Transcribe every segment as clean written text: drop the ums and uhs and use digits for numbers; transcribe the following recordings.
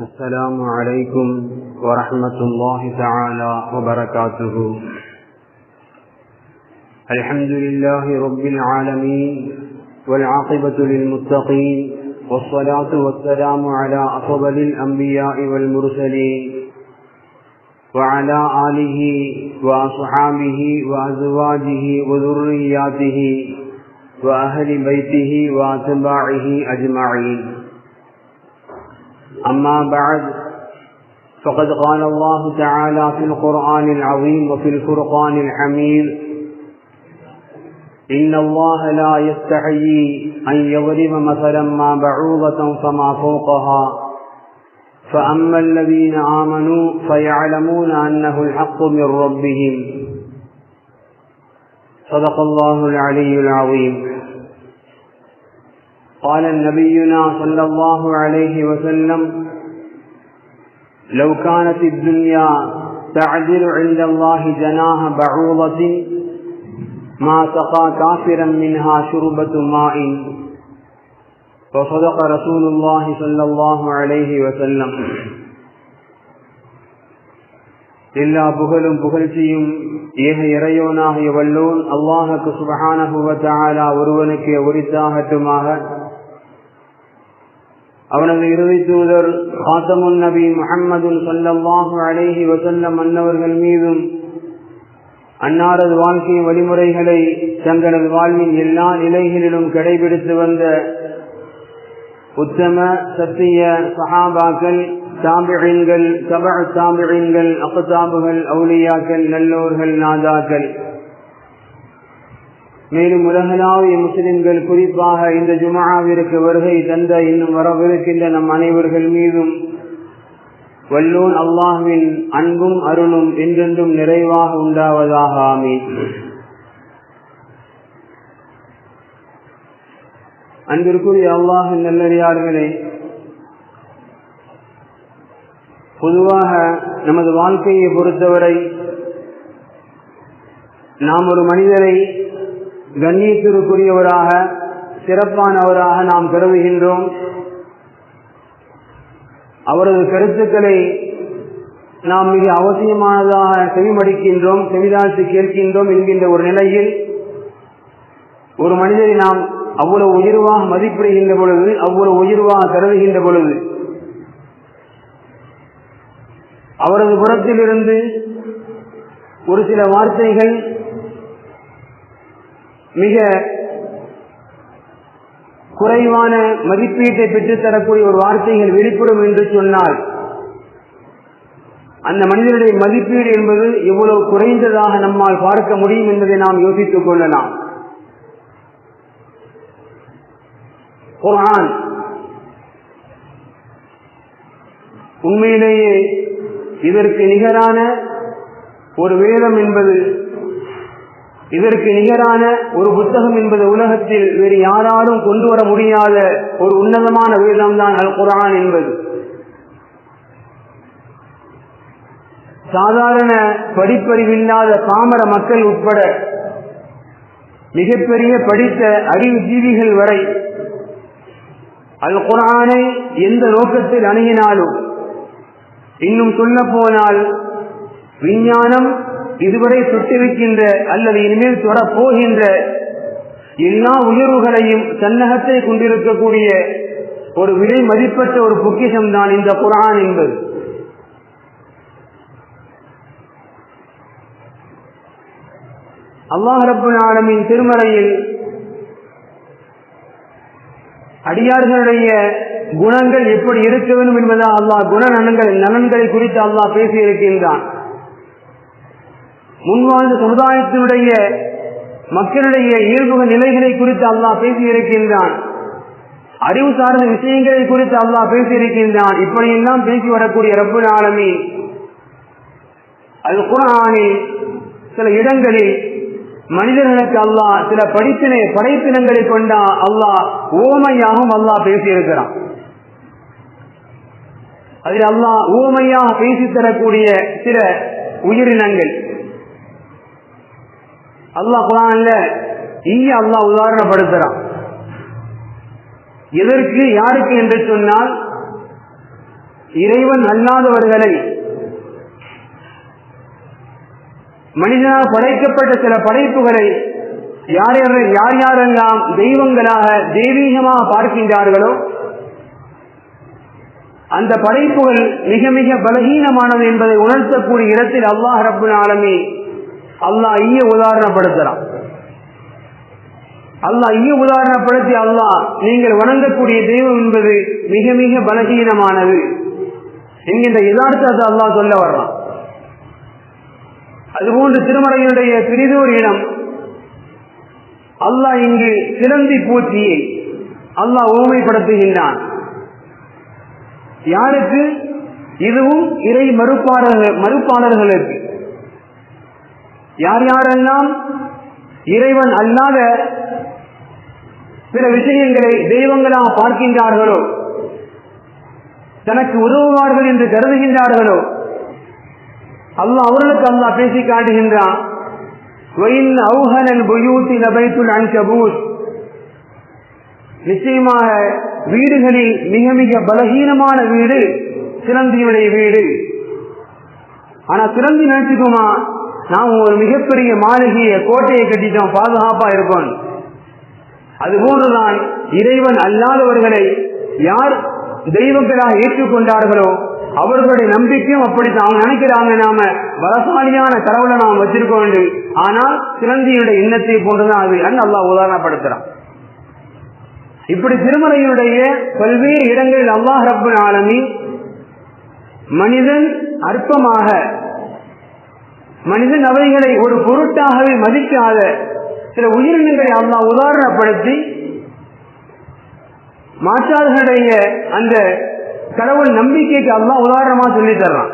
السلام عليكم ورحمة الله تعالى وبركاته. الحمد لله رب العالمين والعاقبة للمتقين والصلاة والسلام على أفضل الأنبياء والمرسلين وعلى آله وأصحابه وأزواجه وذرياته وأهل بيته وأتباعه أجمعين. أما بعد، فقد قال الله تعالى في القرآن العظيم وفي الفرقان الحميد: إن الله لا يستحيي أن يضرب مثلا ما بعوضة فما فوقها فأما الذين آمنوا فيعلمون أنه الحق من ربهم. صدق الله العلي العظيم. قال نبينا صلى الله عليه وسلم: لو كانت الدنيا تعدل عند الله جناح بعوضة ما سقى كافرا منها شربة ماء. وصدق رسول الله صلى الله عليه وسلم. எல்லா புகழும் புகழ்ச்சியும் ஏக இறையோனாகிய வல்லோன் அல்லாஹுக்கு சுப்ஹானஹு வ தஆலா ஒருவனுக்கு உரித்தாகட்டுமாக. அவனது இறுதி தூதர் காத்தமுன் நபி முஹம்மது ஸல்லல்லாஹு அலைஹி வஸல்லம் அன்னவர்கள் மீதும் அன்னாரது வாழ்க்கை வழிமுறைகளை தங்களது வாழ்வின் எல்லா நிலைகளிலும் கடைபிடித்து வந்த உத்தம சத்திய சஹாபாக்கள், தாபிஈன்கள், தபஅ தாபிஈன்கள், அக்தாபுகள், அவுலியாக்கள், நல்லோர்கள், நாதாக்கள், மேலும் உலகளாவிய முஸ்லிம்கள் குறிப்பாக இந்த ஜும்ஆவிற்கு வருகை தந்த இன்னும் வரவிருக்கின்ற நம் அனைவர்கள் மீதும் வல்லோன் அல்லாஹ்வின் அன்பும் அருளும் என்றென்றும் நிறைவாக உண்டாவதாக. ஆமீன். அன்பிற்குரிய அல்லாஹ்வின் நல்லடியார்களே, பொதுவாக நமது வாழ்க்கையை பொறுத்தவரை நாம் ஒரு மனிதரை கண்ணியத்திற்குரியவராக, சிறப்பானவராக நாம் கருதுகின்றோம். அவரது கருத்துக்களை நாம் மிக அவசியமானதாக செவிமடிக்கின்றோம், செவிதாழ்த்து கேட்கின்றோம் என்கின்ற ஒரு நிலையில் ஒரு மனிதரை நாம் அவ்வளவு உயர்வாக மதிப்பிடுகின்ற பொழுது, அவ்வளவு உயர்வாக கருதுகின்ற பொழுது, அவரது புறத்திலிருந்து ஒரு சில வார்த்தைகள் மிக குறைவான மதிப்பீட்டை பெற்றுத்தரக்கூடிய ஒரு வார்த்தைகள் வெளிப்படும் என்று சொன்னால் அந்த மனிதனுடைய மதிப்பீடு என்பது எவ்வளவு குறைந்ததாக நம்மால் பார்க்க முடியும் என்பதை நாம் யோசித்துக் கொள்ளலாம். குர்ஆன் உண்மையிலேயே இதற்கு நிகரான ஒரு வேதம் என்பது, இதற்கு நிகரான ஒரு புத்தகம் என்பது உலகத்தில் வேறு யாராலும் கொண்டு வர முடியாத ஒரு உன்னதமான வேதம்தான் அல் குர்ஆன் என்பது. சாதாரண படிப்பறிவில்லாத பாமர மக்கள் உட்பட மிகப்பெரிய படித்த அறிவு ஜீவிகள் வரை அல் குர்ஆனை எந்த நோக்கத்தில் அணுகினாலும், இன்னும் சொல்ல போனால் விஞ்ஞானம் இதுவரை தொட்டிருக்கின்ற அல்லது இனிமேல் தொடப்போகின்ற எல்லா உயர்வுகளையும் தன்னகத்தை கொண்டிருக்கக்கூடிய ஒரு விலை மதிப்பற்ற ஒரு பொக்கிஷம் தான் இந்த குர்ஆன் என்பது. அல்லாஹ் ரப்பல் ஆலமீன் திருமறையில் அடியார்களுடைய குணங்கள் எப்படி இருக்க வேண்டும் என்பதாக அல்லாஹ் நலன்களை குறித்து அல்லாஹ் பேசியிருக்கின்றான். முன்வாழ்ந்த சமுதாயத்தினுடைய மக்களுடைய இயல்புகள் நிலைகளை குறித்து அல்லாஹ் பேசியிருக்கின்றான். அறிவு சார்ந்த விஷயங்களை குறித்து அல்லாஹ் பேசியிருக்கின்றான். இப்படியெல்லாம் பேசி வரக்கூடிய ரப்பல் ஆலமீன் அல் குர்ஆனில் சில இடங்களில் மனிதர்களுக்கு அல்லாஹ் சில படைப்பினங்களை கொண்ட அல்லாஹ் ஓமையாகவும் அல்லாஹ் பேசியிருக்கிறான். அதில் அல்லாஹ் ஓமையாக பேசித்தரக்கூடிய சில உயிரினங்கள் அல்லாஹ் குர்ஆன்ல இங்கே அல்லாஹ் உதாரணப்படுத்துறான். எதற்கு, யாருக்கு என்று சொன்னால், இறைவன் அல்லாதவர்களை, மனிதனால் படைக்கப்பட்ட சில படைப்புகளை யார் யாரெல்லாம் தெய்வங்களாக தெய்வீகமாக பார்க்கின்றார்களோ அந்த படைப்புகள் மிக மிக பலகீனமானது என்பதை உணர்த்தக்கூடிய இடத்தில் அல்லாஹ் ரப்புல் ஆலமீன் அல்லாஹ் உதாரணப்படுத்துறான். உதாரணப்படுத்தி அல்லாஹ் நீங்கள் வணங்கக்கூடிய தெய்வம் என்பது மிக மிக பலகீனமானது என்கின்ற யதார்த்தத்தை அல்லாஹ் சொல்ல வர்றான். அதுபோன்று திருமறையினுடைய பிரிதோர் இடம் அல்லாஹ் இங்கு சிலந்தி பூச்சியை அல்லாஹ் ஊமைப்படுத்துகின்றான். யாருக்கு? இதுவும் இறை மறுப்பாளர்களுக்கு. யார் யாரெல்லாம் இறைவன் அல்லாத பிற விஷயங்களை தெய்வங்களாக பார்க்கின்றார்களோ, தனக்கு உதவுவார்கள் என்று கருதுகின்றார்களோ, அல்லாஹ் அவர்களுக்கு அல்லாஹ் பேசி காட்டுகின்றான். நிச்சயமாக வீடுகளில் மிக மிக பலகீனமான வீடு சிலந்தியுடைய வீடு. ஆனா சிலந்தி நினைச்சுக்குமா, நாம் ஒரு மிகப்பெரிய மாளிகையை கோட்டையை கட்டிட்டோம், பாதுகாப்பா இருப்போம். அதுபோன்றுதான் இறைவன் அல்லாதவர்களை யார் தெய்வங்களாக ஏற்றுக்கொண்டார்களோ அவர்களுடைய நம்பிக்கையும் அப்படித்தான். அவங்க நினைக்கிறாங்க நாம பலசாலியான கடவுளை நாம் வச்சிருக்கோம் என்று. ஆனால் சிலந்தியுடைய எண்ணத்தை போன்றுதான் அது அல்லாஹ் உதாரணப்படுத்துறான். இப்படி திருமறையினுடைய பல்வேறு இடங்களில் அல்லாஹ் ரப்புல் ஆலமீன் மனிதன் அற்பமாக, மனிதன் அவைகளை ஒரு பொருட்டாகவே மதிக்காத சில உயிரினங்களை அல்லாஹ் உதாரணப்படுத்தி மாற்றார்களுடைய அந்த கடவுள் நம்பிக்கைக்கு அல்லாஹ் உதாரணமா சொல்லி தர்றான்.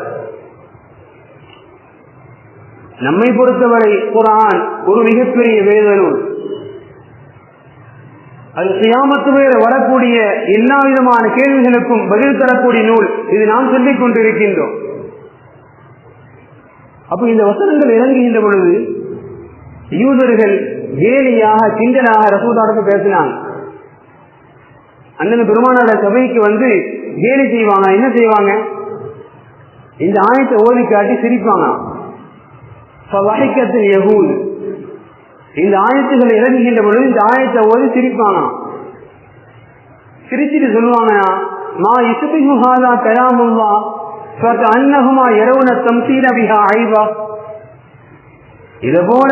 நம்மை பொறுத்தவரை குர்ஆன் ஒரு மிகப்பெரிய வேத நூல். அது கியாமத்து வரை வரக்கூடிய எல்லா விதமான கேள்விகளுக்கும் பதில் தரக்கூடிய நூல். இது நாம் சொல்லிக் கொண்டிருக்கின்றோம். அப்ப இந்த வசனங்கள் இறங்குகின்ற பொழுது யூதர்கள் கேலியாக கிண்டலாக ரசூலுல்லாஹ்வுக்கு பேசினாங்க. அண்ணன் பெருமானார சபைக்கு வந்து கேலி செய்வாங்க. என்ன செய்வாங்க? இந்த ஆயத்தை ஓதி காட்டி சிரிப்பாங்க. இந்த ஆயத்துகள் இறங்குகின்ற பொழுது இந்த ஆயத்தை ஓதி சிரிப்பாங்க. சிரிச்சிட்டு சொல்லுவாங்க, மா இசுபிஹு ஹாதா கலாமுல்லாஹ் ஃபகஅன்னஹுமா யரவுன தம்சீல பிஹா ஐபா. இத போல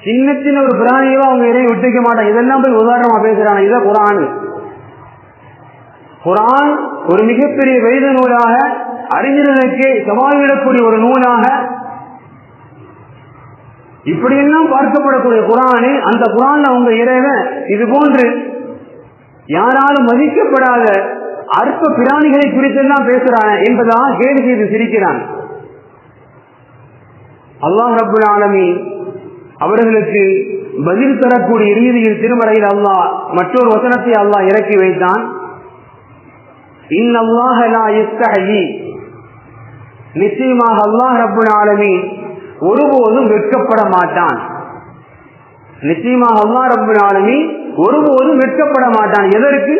சின்ன சின்ன ஒரு பிராணியவா அவங்க இறையை விட்டுக்க மாட்டாங்க. இதெல்லாம் போய் உதாரணமா பேசுறாங்க. இத குர்ஆன். குர்ஆன் ஒரு மிகப்பெரிய வேத நூலாக, அறிஞர்களுக்கு சவால்விடக்கூடிய ஒரு நூலாக இப்படியெல்லாம் பார்க்கப்படக்கூடிய குர்ஆனே, அந்த குர்ஆன்ல அவங்க இறைவன் இது போன்று யாராலும் மதிக்கப்படாத அற்ப பிராணிகளை குறித்தெல்லாம் பேசுறாங்க என்பதாக கேலி செய்து சிரிக்கிறான். அல்லாஹ் ரப்புல் ஆலமீன் அவர்களுக்கு பதில் தரக்கூடிய ரீதியில் திருமறையில் அல்லாஹ் மற்றொரு வசனத்தை அல்லாஹ் இறக்கி வைத்தான். இன்னல்லாஹ லா யஸ்தஹி, நிச்சயமாக அல்லாஹ் ரப்புல் ஆலமீன் ஒருபோதும் வெட்கப்பட மாட்டான். நிச்சயமாக அல்லாஹ் ரப்புல் ஆலமீன் ஒருபோதும் வெட்கப்பட மாட்டான். எதற்கு?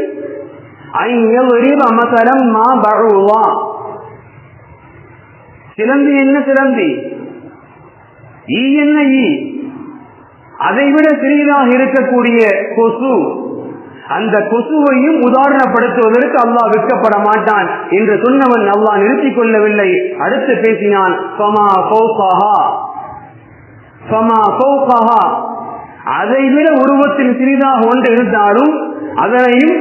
சிலந்தி என்ன சிலந்தி, ஈ என்ன ஈ, அதைவிட சிறியதாக இருக்கக்கூடிய கொசு, அந்த கொசுவையும் உதாரணப்படுத்துவதற்கு அல்லாஹ் வெட்கப்பட மாட்டான் என்று சொன்னவன் அல்லாஹ் நிறுத்திக் கொள்ளவில்லை. அடுத்து பேசினான், அதைவிட உருவத்தில் சிறிதாக ஒன்று இருந்தாலும் அதனையும்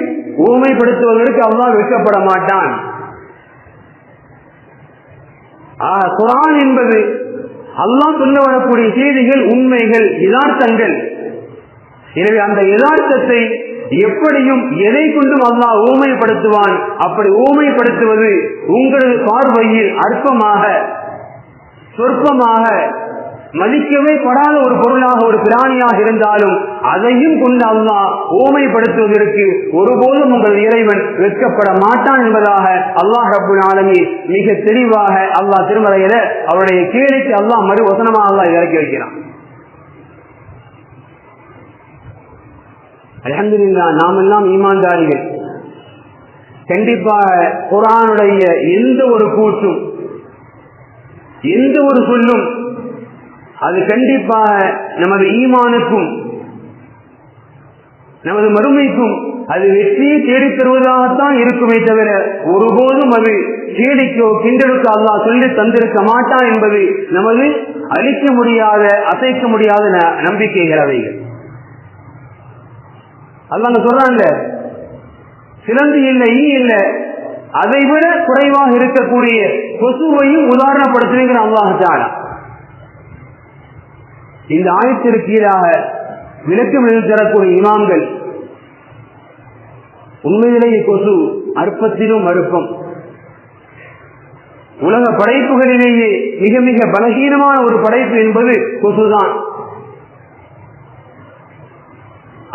ஊமைப்படுத்துவதற்கு அல்லாஹ் வெட்கப்பட மாட்டான். குர்ஆன் என்பது அல்லாஹ் சொல்ல வரக்கூடிய செய்திகள், உண்மைகள், யதார்த்தங்கள். எனவே அந்த யதார்த்தத்தை எப்படியும் எதை கொண்டும் அல்லாஹ் ஊமைப்படுத்துவான். அப்படி ஊமைப்படுத்துவது உங்களது பார்வையில் அற்பமாக, சொற்பமாக, மதிக்கவே படாத ஒரு பொருளாக, ஒரு பிராணியாக இருந்தாலும் அதையும் கொண்டு அல்லாஹ் ஊமைப்படுத்துவதற்கு ஒருபோதும் உங்கள் இறைவன் வெட்கப்பட மாட்டான் என்பதாக அல்லாஹ் ரப்புல் ஆலமீன் மிக தெளிவாக அல்லாஹ் திருமறையில அவருடைய கேள்விக்கு அல்லாஹ் மறு வசனமாக அல்லாஹ் இறக்கி வைக்கிறான். அல்ஹம்துலில்லாஹ், நாம் எல்லாம் ஈமான்தாரிகள். கண்டிப்பாக குர்ஆனுடைய எந்த ஒரு கூற்றும், எந்த ஒரு சொல்லும் அது கண்டிப்பாக நமது ஈமானுக்கும் நமது மறுமைக்கும் அது வெற்றியை தேடித் தருவதாகத்தான் இருக்குமே தவிர ஒருபோதும் அது கேலிக்கோ கிண்டலுக்கோ அல்லாஹ் சொல்லி தந்திருக்க மாட்டான் என்பது நமது அழிக்க முடியாத, அசைக்க முடியாத நம்பிக்கைகள் அவைகள். அல்லாஹ் சொல்றாங்க, சிலந்தி இல்லை, ஈ இல்லை, அதை விட குறைவாக இருக்கக்கூடிய கொசுவையும் உதாரணப்படுத்துகிற அல்லாஹ் தஆலா இந்த ஆயத்திற்கு கீழாக விளக்கம் எழுதி தரக்கூடிய இமாம்கள் உண்மையிலேயே கொசு அற்பத்திலும் அற்பம், உலக படைப்புகளிலேயே மிக மிக பலகீனமான ஒரு படைப்பு என்பது கொசுதான்.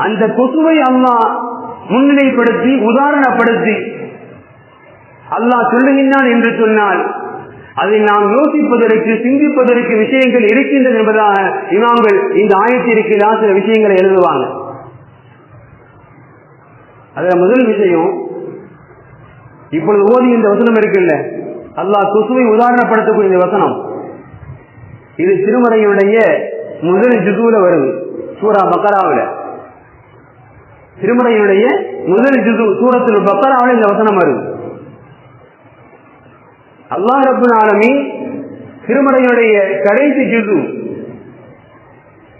அந்த கொசுவை அல்லாஹ் முன்னிலைப்படுத்தி உதாரணப்படுத்தி அல்லாஹ் சொல்லுகின்றான் என்று சொன்னால் அதை நாம் யோசிப்பதற்கு, சிந்திப்பதற்கு விஷயங்கள் இருக்கின்றது என்பதாக இமாம்கள் இந்த ஆயத்திற்கு சில விஷயங்களை எழுதுவாங்க. அதுல முதல் விஷயம், இப்பொழுது ஓதி இந்த வசனம் இருக்குல்ல, அல்லாஹ் கொசுவை உதாரணப்படுத்தக்கூடிய இந்த வசனம், இது திருமறையுடைய முதல் ஜுஸூல வருது. சூரா பக்கராவில், திருமறையுடைய முதல் ஜுஸூ சூரத்துல் பக்கராவில் இந்த வசனம் வருது. அல்லாஹ் ரப்பல் ஆலமீன் திருமறையுடைய கடைசி ஜுஸூ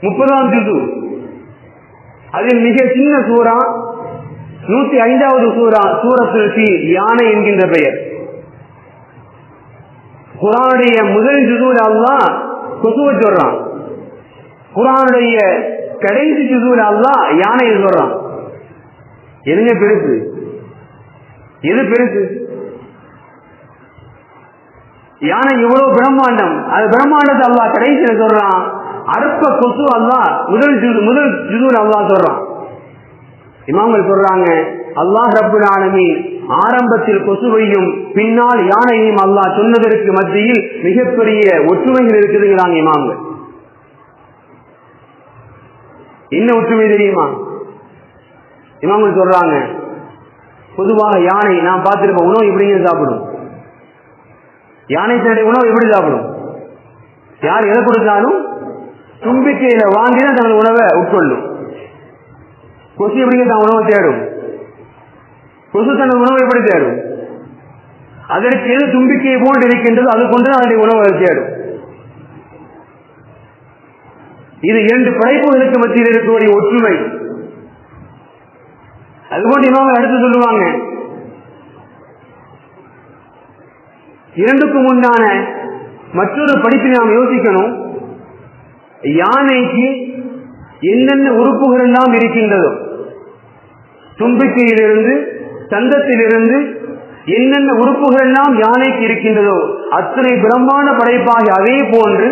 30ஆம் ஜுஸூ, அதில் மிக சின்ன சூரா 105வது சூரா சூரத்துல் ஃபீல், யானை என்கின்ற பெயர். குர்ஆனுடைய முதல் ஜுஸூல அல்லாஹ் கொசுவை சொல்றான், குர்ஆனுடைய கடைசி ஜுஸூல அல்லாஹ் யானையை சொல்றான். எதுங்க பெருசு? எது பெருசு? யானை எவ்வளவு பிரம்மாண்டம், அது பிரம்மாண்டத்தை அல்லாஹ் கடைசியில சொல்றான். அற்ப கொசு அல்லாஹ் முதல் ஜுஸூல அல்லாஹ் சொல்றான். இமாம்கள் சொல்றாங்க, அல்லாஹ் ரப்பல் ஆலமீன் ஆரம்பத்தில் கொசுவையும் பின்னால் யானையையும் அல்லாஹ் சொன்னதற்கு மத்தியில் மிகப்பெரிய ஒற்றுமைகள் இருக்குதுங்கிறாங்க இமாம்கள். என்ன ஒற்றுமை தெரியுமா? இமாம்கள் சொல்றாங்க, பொதுவாக யானை நான் பார்த்திருப்ப உணவு இப்படிங்க சாப்பிடும். யானை தன்னுடைய உணவு எப்படி சாப்பிடும்? யார் எதை கொடுத்தாலும் தும்பிக்கையில வாங்கிதான் தனது உணவை உட்கொள்ளும். கொசு எப்படிங்க தான் உணவை தேடும்? கொசு தனது உணவை எப்படி தேடும்? அதற்கு எது தும்பிக்கையை போன்று இருக்கின்றது அது கொண்டு அதனுடைய உணவை தேடும். இது இரண்டு படைப்புகளுக்கு மத்தியில் இருக்கக்கூடிய ஒற்றுமை. அதுபோன்று இமாம்கள் அடுத்து சொல்லுவாங்க, இரண்டுக்கும் உண்டான மற்றொரு படிப்பை நாம் யோசிக்கணும். யானைக்கு என்னென்ன உறுப்புகள் எல்லாம் இருக்கின்றதோ, தும்பிக்கையிலிருந்து தந்தத்திலிருந்து என்னென்ன உறுப்புகள் எல்லாம் யானைக்கு இருக்கின்றதோ அத்தனை பிரம்மாண்ட படைப்பாகி அதே போன்று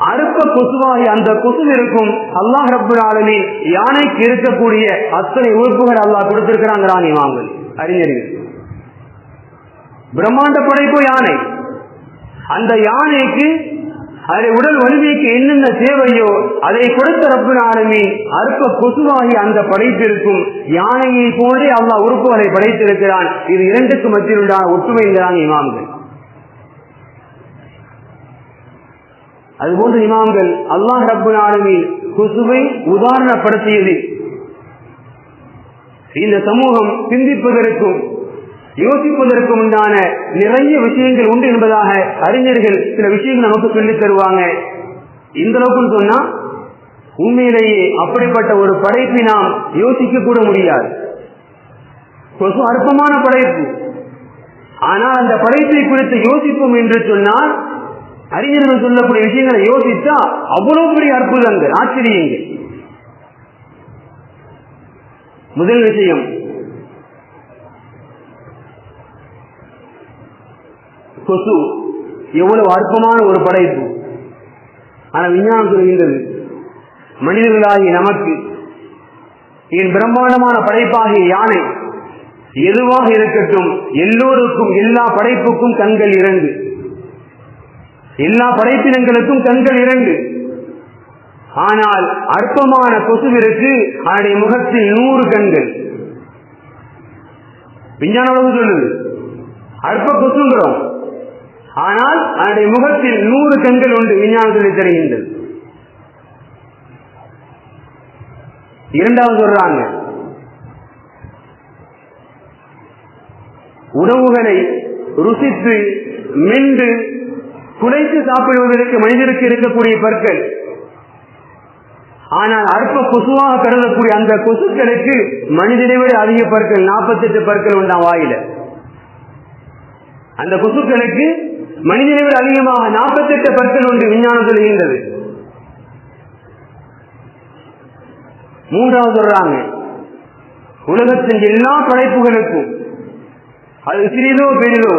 அற்ப கொசுவாகி அந்த கொசு இருக்கும் அல்லாஹ் ரப்பல் ஆலமீன் யானைக்கு இருக்கக்கூடிய அத்தனை உறுப்புகள் அல்லாஹ் கொடுத்திருக்கிறாங்கிறான் இமாம்கள், அறிஞர்கள். பிரம்மாண்ட படைப்பு யானை. அந்த யானைக்கு அதனுடைய உடல் வலிமைக்கு என்னென்ன தேவையோ அதை கொடுத்த ரப்பல் ஆலமீன் அற்ப கொசுவாகி அந்த படைத்திருக்கும் யானையை போன்றே அல்லாஹ் உறுப்புகளை படைத்திருக்கிறான். இது இரண்டுக்கு மத்தியில் உள்ள ஒற்றுமைங்கிறாங்க இமாம்கள். அதுபோன்று இமாம்கள் அல்லாஹ் ரப்பல் ஆலமீன் கொசுவை உதாரணப்படுத்தியது இந்த சமூகம் சிந்திப்பதற்கும் யோசிப்பதற்கும் உண்டான நிறைய விஷயங்கள் உண்டு என்பதாக அறிஞர்கள் சில விஷயங்கள் நமக்கு சொல்லித் தருவாங்க. இந்த அளவுக்கு சொன்னா உண்மையிலேயே அப்படிப்பட்ட ஒரு படைப்பை நாம் யோசிக்க கூட முடியாது. கொசு அற்பமான படைப்பு. ஆனால் அந்த படைப்பை குறித்து யோசிப்போம் என்று சொன்னால் அறிஞர்கள் சொல்லக்கூடிய விஷயங்களை யோசித்தா அவ்வளவு பெரிய அற்புதங்கள், ஆச்சரியங்கள். முதல் விஷயம், கொசு எவ்வளவு அற்பமான ஒரு படைப்பு. ஆனால் விஞ்ஞானம் சொல்கின்றது, மனிதர்களாகிய நமக்கு என் பிரம்மாண்டமான படைப்பாகிய யானை எதுவாக இருக்கட்டும், எல்லோருக்கும் எல்லா படைப்புக்கும் கண்கள் இரண்டு, எல்லா படைப்பினங்களுக்கும் கண்கள் இரண்டு. ஆனால் அற்பமான கொசுவிற்கு அதனுடைய முகத்தில் 100 கண்கள். விஞ்ஞான உலகம் சொல்லுது அற்ப கொசுங்கிறோம். ஆனால் அதனுடைய முகத்தில் 100 கண்கள் உண்டு விஞ்ஞானம் சொல்லி தருகின்றது. இரண்டாவது சொல்றாங்க, உணவுகளை ருசித்து மென்று குலைத்து சாப்பிடுவதற்கு மனிதருக்கு இருக்கக்கூடிய பற்கள், ஆனால் அற்ப கொசுவாக கருதக்கூடிய அந்த கொசுக்களுக்கு மனிதனை விட அதிக பற்கள், 48 பற்கள் உண்டாம் வாயில. அந்த கொசுக்களுக்கு மனிதனை விட அதிகமாக 48 பற்கள் உண்டு விஞ்ஞானம் சொல்கின்றது. மூன்றாவது சொல்றாங்க, உலகத்தின் எல்லா படைப்புகளுக்கும் அது சிறிதோ பெரிதோ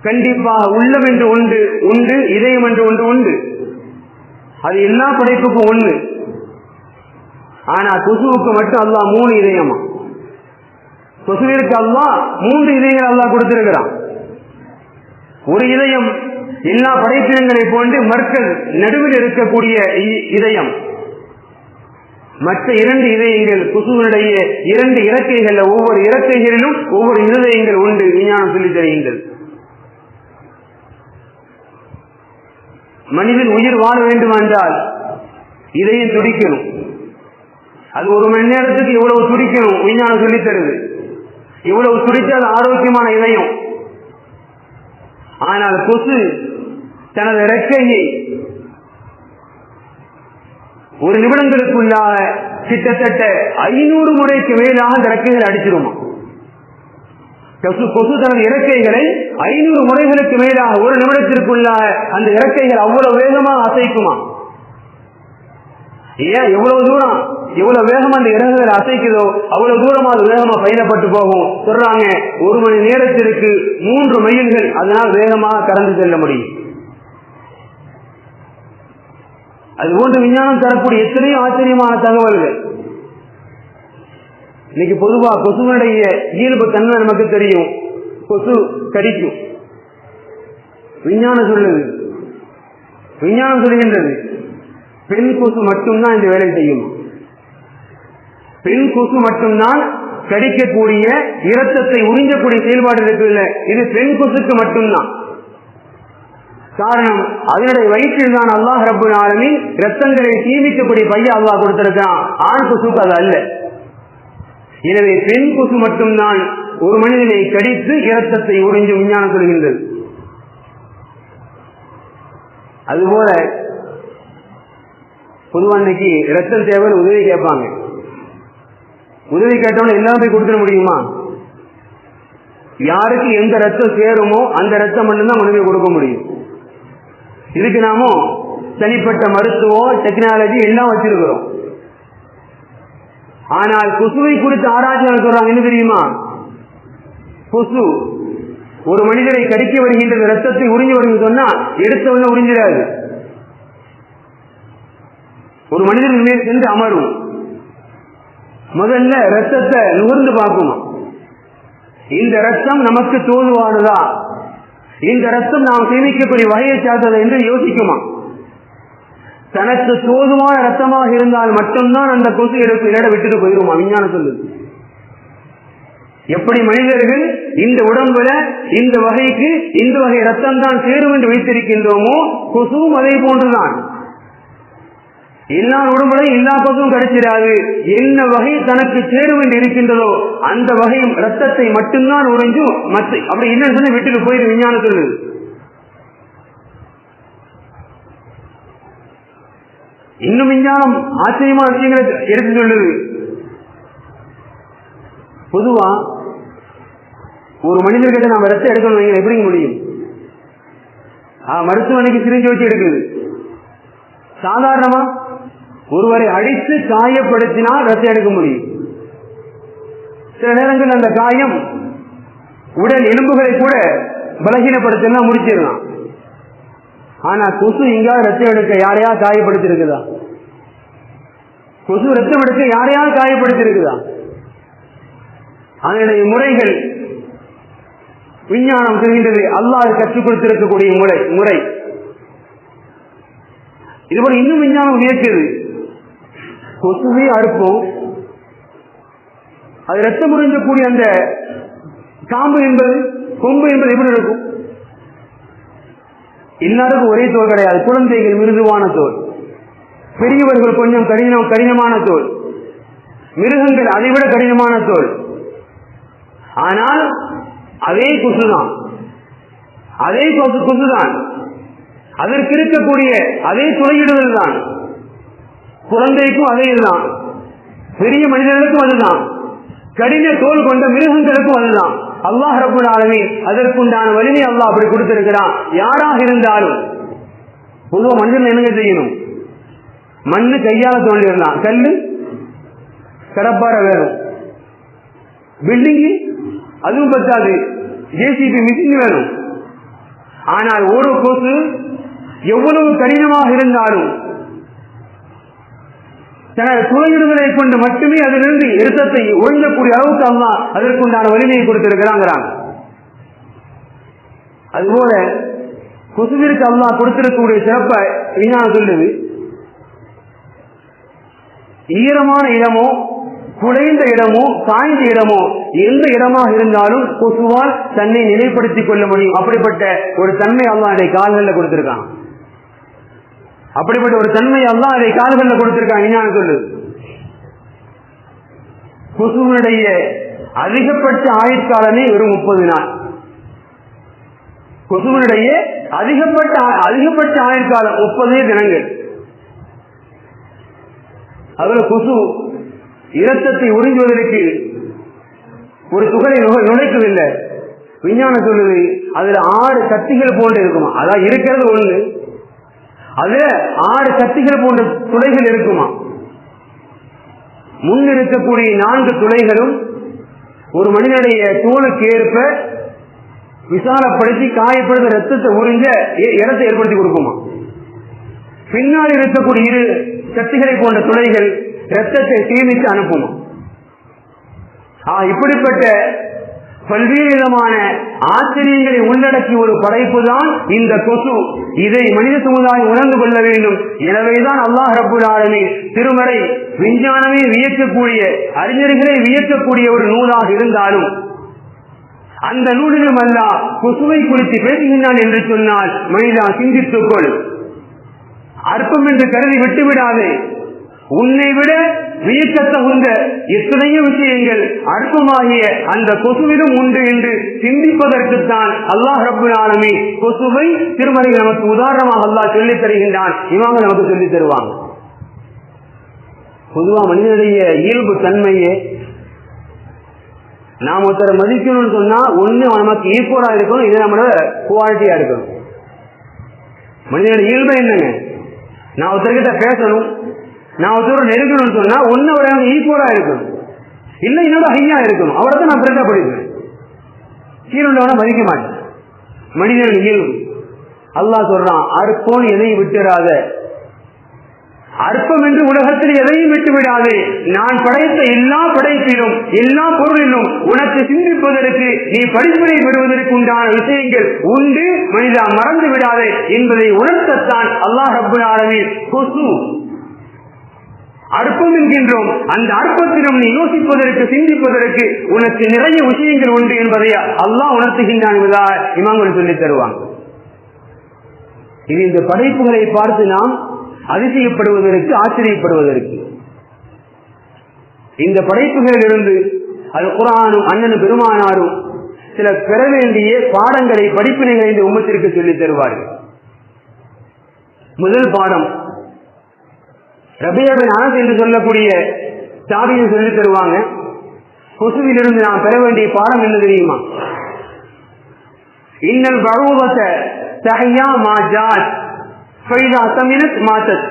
கண்டிப்பாக உள்ளம் என்று ஒன்று உண்டு, இதயம் என்று ஒன்று உண்டு. அது எல்லா படைப்புக்கும் ஒன்று. ஆனா கொசுவுக்கு மட்டும் அல்லாஹ் 3 இதயமா. கொசுவிற்கு அல்லாஹ் 3 இதயங்கள் அல்லாஹ் கொடுத்திருக்கிறான். ஒரு இதயம் எல்லா படைப்பினங்களை போன்று மர்க்கஸ் நடுவில் இருக்கக்கூடிய இதயம். மற்ற 2 இதயங்கள் கொசுவினுடைய 2 இறக்கைகள், ஒவ்வொரு இறக்கைகளிலும் ஒவ்வொரு இதயங்கள் உண்டு விஞ்ஞானம் சொல்லி தருகின்றது. மனிதன் உயிர் வாழ வேண்டும் என்றால் இதயம் துடிக்கணும். அது 1 மணி நேரத்துக்கு எவ்வளவு துடிக்கணும் விஞ்ஞானம் சொல்லி தருது. இவ்வளவு துடித்தால் ஆரோக்கியமான இதயம். ஆனால் கொசு தனது இறக்கையை 1 நிமிடங்களுக்குள்ளாக கிட்டத்தட்ட 500 முறைக்கு மேலாக அந்த இறக்கைகள் அடிச்சிருமா. கொசு தனது இறக்கைகளை 500 முறைகளுக்கு மேலாக 1 நிமிடத்திற்குள்ளாக அந்த இறக்கைகள் அவ்வளவு வேகமாக அசைக்குமா. ஏன் எவ்வளவு தூரம் எவ்வளவு வேகமா அந்த இறகுகள் அசைக்குதோ அவ்வளவு தூரமா அது வேகமா பயணப்பட்டு போகும். சொல்றாங்க 1 மணி நேரத்திற்கு 3 மைல்கள் அதனால் வேகமாக கடந்து செல்ல முடியும். அது போன்று விஞ்ஞானம் தரக்கூடிய எத்தனையோ ஆச்சரியமான தகவல்கள். இன்னைக்கு பொதுவா கொசுவனுடைய இயல்பு தன்மை நமக்கு தெரியும். கொசு கடிக்கும். விஞ்ஞானம் சொல்லுது, விஞ்ஞானம் சொல்லுகின்றது பெண் கொசு மட்டும்தான் இந்த வேலை செய்யும். பெண் கொசு மட்டும்தான் கடிக்கக்கூடிய இரத்தத்தை உறிஞ்சக்கூடிய செயல்பாடு இருக்குல்ல, இது பெண் கொசுக்கு மட்டும்தான். காரணம், அதனுடைய வயிற்றில் தான் அல்லாஹ் ரப்பல் ஆலமீன் இரத்தங்களை சீமிக்கக்கூடிய பைய அல்லாஹ் கொடுத்திருக்கிறான். ஆண் கொசுக்கு அது அல்ல. எனவே பெண் கொசு மட்டும்தான் ஒரு மனிதனை கடித்து இரத்தத்தை உறிஞ்சு விஞ்ஞானம் சொல்கின்றது. அதுபோல பொதுவா இன்னைக்கு ரத்தம் தேவை உதவி கேட்பாங்க. உதவி கேட்டவங்க எல்லாம் போய் கொடுத்துட முடியுமா? யாருக்கு எந்த ரத்தம் சேருமோ அந்த ரத்தம் மட்டும்தான் மனுவை கொடுக்க முடியும். இதுக்கு நாம தனிப்பட்ட மருத்துவம் டெக்னாலஜி எல்லாம் வச்சிருக்கிறோம். ஆனால் கொசுவை குறித்து ஆராய்ச்சியாளர் சொல்றாங்க என்ன தெரியுமா? கொசு ஒரு மனிதரை கடிக்க வருகின்ற ரத்தத்தை உறிஞ்சி வருங்க சொன்னா எடுத்தவன உறிஞ்சிடாது. ஒரு மனிதன் மேல் சென்று அமரும். முதல்ல ரத்தத்தை நுகர்ந்து பார்க்குமா, இந்த ரத்தம் நமக்கு தோதுவானதா, இந்த ரத்தம் நாம் சேமிக்கக்கூடிய வகையை சார்ந்தது என்று யோசிக்குமா. தனக்கு தோதுவான ரத்தமாக இருந்தால் மட்டும்தான் அந்த கொசு எடுப்பு இட விட்டுட்டு போயிருமா. விஞ்ஞானம் சொல்லுது. எப்படி மனிதர்கள் இந்த உடம்புல இந்த வகைக்கு இந்த வகை ரத்தம் தான் சேரும் என்று வைத்திருக்கின்றோமோ, கொசுவும் அதே போன்றுதான். எல்லா உடம்புலையும் எல்லா கொசுவும் கிடைச்சிடாது. என்ன வகை தனக்கு சேரும் என்று இருக்கின்றதோ அந்த வகையும் ரத்தத்தை மட்டும்தான் உறிஞ்சும். மற்ற அப்படி என்னன்னு சொல்லி விட்டுட்டு போயிரு விஞ்ஞானம் சொல்லுது. இன்னும் விஞ்ஞானம் ஆச்சரியமான விஷயங்களை எடுத்து சொல்லுது. பொதுவா ஒரு மனிதர்கிட்ட நாம ரத்தம் எடுக்கணும், எப்படி முடியும்? மருத்துவமனைக்கு சிரிஞ்சு வச்சு எடுக்குது. சாதாரணமா ஒருவரை அடித்து காயப்படுத்தினால் ரத்தம் எடுக்க முடியும். சில நேரங்கள் அந்த காயம் உடல் எலும்புகளை கூட பலகீனப்படுத்தினா முடிச்சிடலாம். ஆனா கொசு எங்கேயாவது ரத்தம் எடுக்க யாரையா காயப்படுத்தி இருக்குதா? கொசு ரத்தம் எடுக்க யாரையாவது காயப்படுத்தி இருக்குதா? அதனுடைய முறைகள் விஞ்ஞானம் தெரிகின்றது. அல்லாஹ் கற்றுக் கொடுத்திருக்கக்கூடிய முறை இதுபோல இன்னும் விஞ்ஞானம் முயற்சியது. கொசுவே அறுப்போம், அது ரத்தம் உறிஞ்சக்கூடிய அந்த காம்பு என்பது கொம்பு என்பது எப்படி இருக்கும்? எல்லாருக்கும் ஒரே தோல் கிடையாது. குழந்தைகள் மிருதுவான தோல், பெரியவர்கள் கொஞ்சம் கடினமான தோல், மிருகங்கள் அதைவிட கடினமான தோல். ஆனால் அதே கொசுதான், அதே கொசுதான், அதற்கு இருக்கக்கூடிய அதே துளையிடுதல் தான். குழந்தைக்கும் அதே இதுதான், பெரிய மனிதர்களுக்கும் அதுதான், கடின தோல் கொண்ட மிருகங்களுக்கும் அதுதான். அல்லாஹ் ரப்பல் ஆலமீன் அதற்குண்டான வலிமை அல்லாஹ் அப்படி கொடுத்திருக்கிறான். யாராக இருந்தாலும் பொதுவா மனிதன் என்ன செய்யணும்? மண்ணு கையால தோண்டிடலாம், கல்லு கடப்பார வேணும், பில்டிங்கு அதுவும் பத்தாது, ஜேசிபி மிஷின் வேணும். ஆனால் ஒரு கொசு எவ்வளவு கடினமாக இருந்தாலும் தனது துளையிடுதலை கொண்டு மட்டுமே அதிலிருந்து இரத்தத்தை உறிஞ்சக்கூடிய அளவுக்கு அல்லாஹ் அதற்குண்டான வலிமையை கொடுத்திருக்கிறாங்க. அதுபோல கொசுவிற்கு அல்லாஹ் கொடுத்திருக்கக்கூடிய சிறப்பை விஞ்ஞானம் சொல்லுது. ஈரமான இடமோ குறைந்த இடமோ காய்ந்த இடமோ எந்த இடமாக இருந்தாலும் கொசுவால் தன்னை நிலைப்படுத்திக் கொள்ள முடியும். அப்படிப்பட்ட ஒரு தன்மை அல்லாஹ் அதை கால்களில் கொடுத்திருக்கான். அப்படிப்பட்ட ஒரு தன்மை அல்லாஹ் அதை கால்களில் கொடுத்திருக்கான். விஞ்ஞானம் சொல்லுது. கொசுவனுடைய அதிகபட்ச ஆயுட்காலமே வெறும் 30 நாள். கொசுவனுடைய அதிகபட்ச ஆயுட்காலம் 30 தினங்கள். அதுல கொசு இரத்தத்தை உறிஞ்சுவதற்கு ஒரு துகளை நுழைக்கவில்லை. விஞ்ஞானம் சொல்லுது அதுல 6 கத்திகள் போன்று இருக்குமா. அதான் இருக்கிறது ஒண்ணு, அதுல 6 கத்திகள் போன்ற துளைகள் இருக்குமா. முன் இருக்கக்கூடிய 4 துளைகளும் ஒரு மனிதனுடைய தோலுக்கு ஏற்ப விசாலப்படுத்தி காயப்படுத்த ரத்தத்தை உறிஞ்ச இடத்தை ஏற்படுத்தி கொடுக்குமா. பின்னால் இருக்கக்கூடிய 2 கத்திகளை போன்ற துளைகள் ரத்தத்தை சேமித்து அனுப்புமா. இப்படிப்பட்ட பல்வேறு விதமான ஆச்சரியங்களை உள்ளடக்கிய ஒரு படைப்பு தான் இந்த கொசு. இதை மனித சமுதாயம் உணர்ந்து கொள்ள வேண்டும். எனவேதான் அல்லாஹ் ரப்பல் ஆலமீன் திருமறை விஞ்ஞானமே வியக்கக்கூடிய, அறிஞர்களை வியக்கக்கூடிய ஒரு நூலாக இருந்தாலும் அந்த நூலிலும் அல்லாஹ் கொசுவை குறித்து பேசுகின்றான் என்று சொன்னால் மனிதா சிந்தித்துக்கொள். அற்பம் என்று கருதி விட்டுவிடாதே. உன்னை விட வியக்கத்தகுந்த எத்தனையோ விஷயங்கள் அற்பமாகிய அந்த கொசுவிலும் உண்டு என்று சிந்திப்பதற்குத்தான் அல்லாஹ் ரப்பல் ஆலமீன் கொசுவை திருமறை நமக்கு உதாரணமாக அல்லாஹ் சொல்லித் தருகின்றான். இவங்க நமக்கு சொல்லித் தருவாங்க. பொதுவா மனிதனுடைய இயல்பு தன்மையே நாம் ஒருத்தரை மதிக்கணும்னு சொன்னா ஒண்ணு நமக்கு ஈக்குவலா இருக்கணும், இது நம்மளோட குவாலிட்டியா இருக்கணும். மனிதனுடைய இயல்பு என்னங்க? நான் ஒருத்தர்கிட்ட பேசணும், நான் ஒருத்தர் நெருங்கணும்னு சொன்னா ஒன்னு அவரை ஈக்குவலா இருக்கணும், இல்ல என்னோட ஹையா இருக்கணும். அவரை தான் நான் பிரெண்டா படிப்பேன், கீழே உள்ளவன மதிக்க மாட்டேன். மனிதனுடைய இயல்பு. அல்லாஹ் சொல்றான், அற்போன் எதையும் விட்டுறாத, அற்பம் என்று உலகத்தில் எதையும் விட்டு விடாது. நான் படைத்த எல்லா படைப்பிலும் எல்லா பொருளிலும் உனக்கு சிந்திப்பதற்கு நீ படிப்பினை பெறுவதற்கு உண்டான விஷயங்கள் உண்டு, மனிதா மறந்து விடாதே என்பதை உணர்த்தத்தான் அல்லாஹ் ரப்பல் ஆலமீன் கொசு அற்பம் என்கின்றோம். அந்த அற்பத்திலும் நீ யோசிப்பதற்கு சிந்திப்பதற்கு உனக்கு நிறைய விஷயங்கள் உண்டு என்பதை அல்லாஹ் உணர்த்துகின்றான் என்பதாக இமாம்கள் சொல்லித் தருவாங்க. இது இந்த படைப்புகளை பார்த்து நாம் அதிசயப்படுவதற்கு, ஆச்சரியப்படுவதற்கு, இந்த படைப்புகளிலிருந்து அது குர்ஆனும் அண்ணனும் பெருமானாரும் சில பெற வேண்டிய பாடங்களை, படிப்பினைகளை இந்த உம்மத்திற்கு சொல்லித் தருவார்கள். முதல் பாடம் ரபியா பின் அனஸ் என்று சொல்லக்கூடிய தாபியை சொல்லித் தருவாங்க. கொசுவிலிருந்து நாம் பெற வேண்டிய பாடம் என்ன தெரியுமா? இன்னல் பரூவத தஹ்யா மா ஜாத் ஃபைதா தமினத் மாதத்.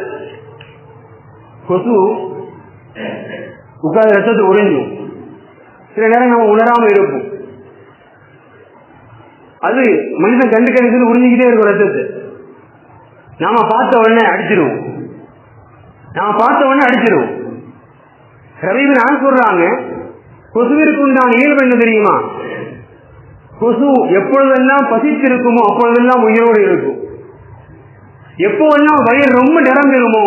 கொசு உட்கார்ந்து ரத்தத்தை உறிஞ்சும். சில நேரம் நம்ம உணராம இருப்போம். அது மனிதன் கண்டு கணிச்சு உறிஞ்சிக்கிட்டே இருக்கும் ரத்தத்தை. நாம பார்த்த உடனே அடிச்சிருவோம். ரவி நான் சொல்றாங்க, கொசுவிற்கு உண்டான இயல்பு என்ன தெரியுமா? கொசு எப்பொழுதெல்லாம் பசித்திருக்குமோ அப்பொழுதெல்லாம் உயிரோடு இருக்கும். எப்போதெல்லாம் வயிறு ரொம்ப நிரம்பிடுமோ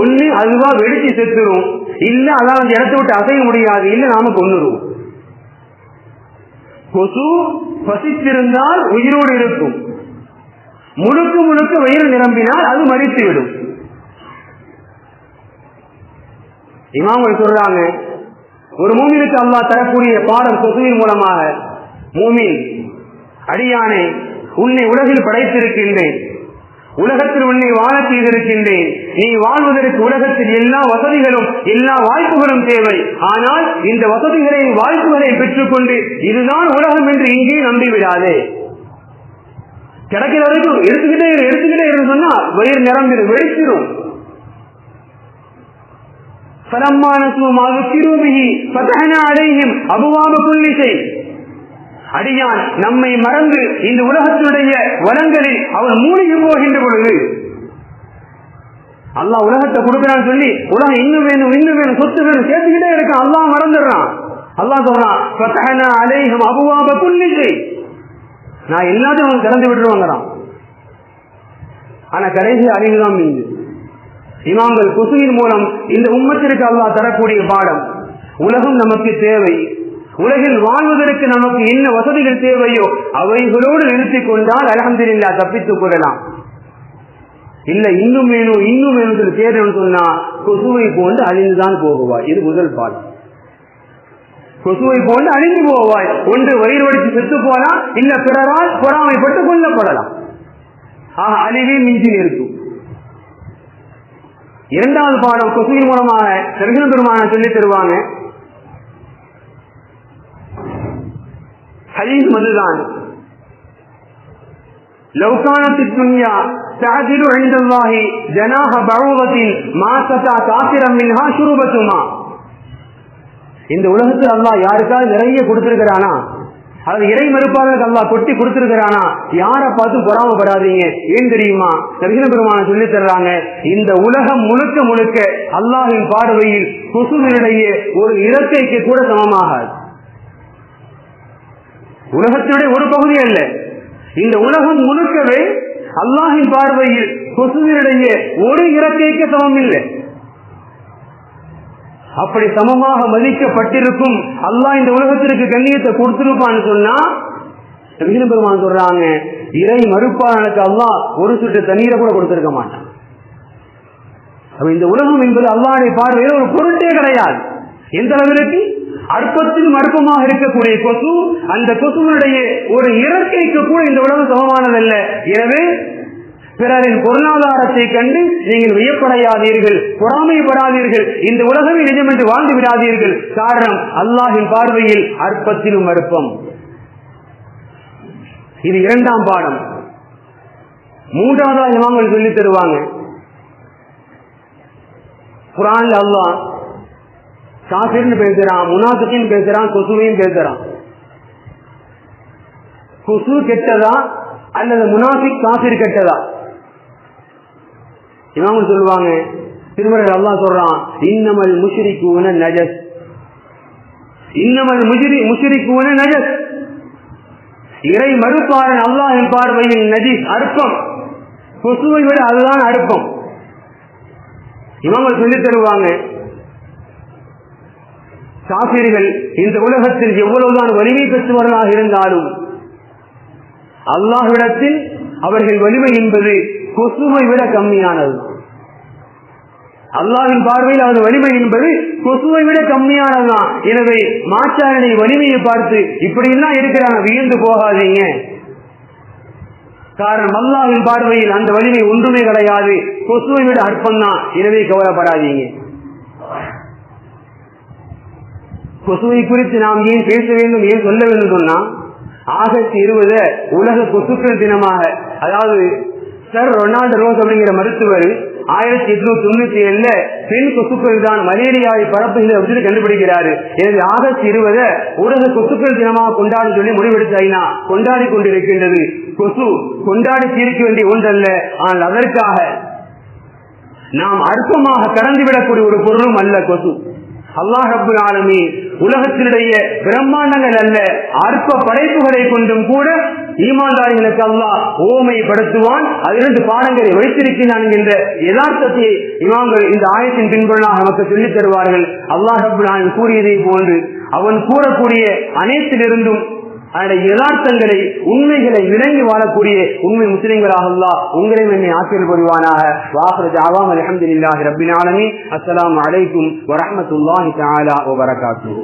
ஒண்ணு அதுவா வெடிச்சு செத்துரும், இல்ல அதான் அந்த இடத்தை விட்டு அசைய முடியாது, இல்ல நாம கொன்னுருவோம். கொசு பசித்திருந்தால் உயிரோடு இருக்கும், முழுக்க முழுக்க வயிறு நிரம்பினால் அது மரித்துவிடும். இமாம்கள் சொல்றாங்க, ஒரு மூமினுக்கு அல்லாஹ் தரக்கூடிய பாடம் கொசுவின் மூலமாக, மூமின் அடியானே, உன்னை உலகில் படைத்திருக்கின்றேன், உலகத்தில் உன்னை வாழ செய்திருக்கின்றேன், நீ வாழ்வதற்கு உலகத்தில் எல்லா வசதிகளும் எல்லா வாய்ப்புகளும் தேவை. ஆனால் இந்த வசதிகளை வாய்ப்புகளை பெற்றுக்கொண்டு இதுதான் உலகம் என்று இங்கே நம்பிவிடாதே. கிடைக்கிற வரைக்கும் எடுத்துக்கிட்டே இருந்து சொன்னா வயிறு நிரம்பிடும், வெடிச்சிடும். அடியான் நம்மை மறந்து இந்த உலகத்தினுடைய வளங்களில் அவன் மூழ்கி போகின்ற பொழுது அல்லாஹ் உலகத்தை கொடுக்கிறான்னு சொல்லி உலகம் இன்னும் வேணும் இன்னும் வேணும் சொத்து வேணும் சேர்த்துக்கிட்டே இருக்கான். அல்லாஹ் மறந்துடுறான். அல்லாஹ் சொல்றான், நான் எல்லாத்தையும் அவங்க திறந்து விட்டுருவாங்கிறான். ஆனா கடைசி அறிவுதான் மீது. இமாம்கள் கொசுவின் மூலம் இந்த உம்மத்திற்கு அல்லாஹ் தரக்கூடிய பாடம், உலகம் நமக்கு தேவை, உலகில் வாழ்வதற்கு நமக்கு என்ன வசதிகள் தேவையோ அவைகளோடு நிறுத்திக் கொண்டால் அல்ஹம்துலில்லாஹ் தப்பித்துக் கொள்ளலாம். இல்ல இன்னும் வேணும் இன்னும் வேணும் தேடணும்னு சொன்னா கொசுவை போன்று அழிந்துதான் போகுவாய். இது முதல் பாடம். கொசுவை போன்று அழிந்து போவாய். ஒன்று வயிறு வடித்து செத்து போலாம், இல்ல பிறரால் பொறாமைப்பட்டு கொல்லப்படலாம். ஆக அழிவே மிஞ்சி இருக்கும். இரண்டாவது பாடம் கொசுவின் மூலமாக நபிகள் பெருமானார் சொல்லித் தருவாங்க. ஹதீஸ் மதுதான், லவ்கானத் துன்யா தஅதிலு இன்தல்லாஹி ஜனாஹ பஊதத்தின் மா சதா காஃபிரன் மின்ஹா ஷுருபத்துமா. இந்த உலகத்தில் அல்லாஹ் யாருக்காவது நிறைய கொடுத்திருக்கிறானா, அது இறை மறுப்பாளருக்கு அல்லாஹ் கொட்டி கொடுத்திருக்கிறானா, யாரை பார்த்து பொறாமப்படாதீங்க. ஏன் தெரியுமா? நபிகள் பெருமானார் சொல்லி தர்றாங்க, இந்த உலகம் முழுக்க முழுக்க அல்லாஹ்வின் பார்வையில் கொசுவினுடைய ஒரு இறக்கைக்கு கூட சமமாகாது. உலகத்தினுடைய ஒரு பகுதி அல்ல, இந்த உலகம் முழுக்கவே அல்லாஹ்வின் பார்வையில் கொசுவினுடைய ஒரு இறக்கைக்கு சமம் இல்லை. அப்படி சமமாக மதிக்கப்பட்டிருக்கும் அல்லாஹ் இந்த உலகத்திற்கு கண்ணியத்தை கொடுத்திருப்பான்னு சொன்னா நபிகள் பெருமானார் சொல்றாங்க, இறை மறுப்பாளனுக்கு அல்லாஹ் ஒரு சொட்டு தண்ணீரை கூட கொடுத்திருக்க மாட்டான். இந்த உலகம் என்பது அல்லாஹ்வுடைய பார்வையில் ஒரு பொருட்டே கிடையாது. எந்த அளவிற்கு அற்பத்திலும் அற்பமாக இருக்கக்கூடிய கொசு, அந்த கொசுவனுடைய ஒரு இறக்கைக்கு கூட இந்த உலகம் சமமானதல்ல. எனவே பிறரின் பொருளாதாரத்தை கண்டு நீங்கள் வியப்படையாதீர்கள், பொறாமைப்படாதீர்கள், இந்த உலகமே நிஜம் என்று வாழ்ந்து விடாதீர்கள். காரணம், அல்லாஹின் பார்வையில் அற்பத்திலும் அற்பம். இது இரண்டாம் பாடம். மூன்றாவது இமாம்கள் சொல்லித் தருவாங்க, குர்ஆன்ல அல்லாஹ் காஃபிர்னு பேசுறான், முனாஃபிகின் பேசுறான், கொசுவையும் பேசுறான். கொசு கெட்டதா அல்லது முனாஃபிக் காஃபிர் கெட்டதா? இமாம்கள் சொல்லுவாங்க, திருமறையில் அல்லாஹ் சொல்றான், இன்னமல் முஷ்ரிகூன நஜஸ், இன்னமல் முஷ்ரிகூன நஜஸ். இறை மறுப்பாளன் அல்லாஹ்வின் பார்வையில் நஜீஸ், அற்பம். கொசுவை விட அதுதான் அற்பம். இமாம்கள் சொல்லித் தருவாங்க, காஃபிர்கள் இந்த உலகத்தில் எவ்வளவுதான் வலிமை பெற்றவர்களாக இருந்தாலும் அல்லாஹ்விடத்தில் அவர்கள் வலிமை என்பது கொசுவை விட கம்மியானது. அல்லாஹ்வின் பார்வையில் அவர்கள் வலிமை என்பது கொசுவை விட கம்மியானதுதான். எனவே மாற்றாருடைய வலிமையை பார்த்து இப்படி எல்லாம் இருக்கிறாங்க வியந்து போகாதீங்க. காரணம், அல்லாஹ்வின் பார்வையில் அந்த வலிமை ஒன்றுமே கிடையாது, கொசுவை விட அற்பம்தான். எனவே கவலைப்படாதீங்க. கொசுவை குறித்து நாம் ஏன் பேச வேண்டும், ஏன் சொல்ல வேண்டும் சொன்னா, ஆகஸ்ட் 20 உலக கொசுக்கள் தினமாக, அதாவது சர் ரொனால்டு ரோஸ் அப்படிங்கிற மருத்துவர் 1897 பெண் கொசுக்கள் தான் மலேரியாவை பரப்புகிறது அப்படின்னு கண்டுபிடிக்கிறாரு. எனவே ஆகஸ்ட் 20 உலக கொசுக்கள் தினமாக கொண்டாடி சொல்லி முடிவெடுத்து ஐநா கொண்டாடி கொண்டிருக்கின்றது. கொசு கொண்டாடி தீர்க்க வேண்டிய ஒன்றல்ல, ஆனால் அதற்காக நாம் அற்பமாக கடந்துவிடக்கூடிய ஒரு பொருளும் அல்ல கொசு. அல்லாஹ் ரப்பல் ஆலமீன் உலகத்தினுடைய பிரம்மாண்டங்கள் அல்ல, அற்ப படைப்புகளை கொண்டும் கூட ஈமான்தாரிகளுக்கு அல்லாஹ் ஓமைப்படுத்துவான். அதிலிருந்து பாடங்களை வைத்திருக்கிறான் என்ற யதார்த்தத்தை இமாம்கள் இந்த ஆயத்தின் பின்புலமாக நமக்கு சொல்லித் தருவார்கள். அல்லாஹ் ரப்பல் ஆலமீன் கூறியதை போன்று அவன் கூறக்கூடிய அனைத்திலிருந்தும் அதனுடைய யதார்த்தங்களை உண்மைகளை விளங்கி வாழக்கூடிய உண்மை முஸ்லிம்களாக அல்லாஹ் உங்களையும் என்னை ஆசிரியர் புரிவானாக. வாஹிரு தஅவானா அல்ஹம்துலில்லாஹி ரப்பில் ஆலமீன். அஸ்ஸலாமு அலைக்கும் வரஹ்மத்துல்லாஹி தஆலா வ பரகாத்துஹு.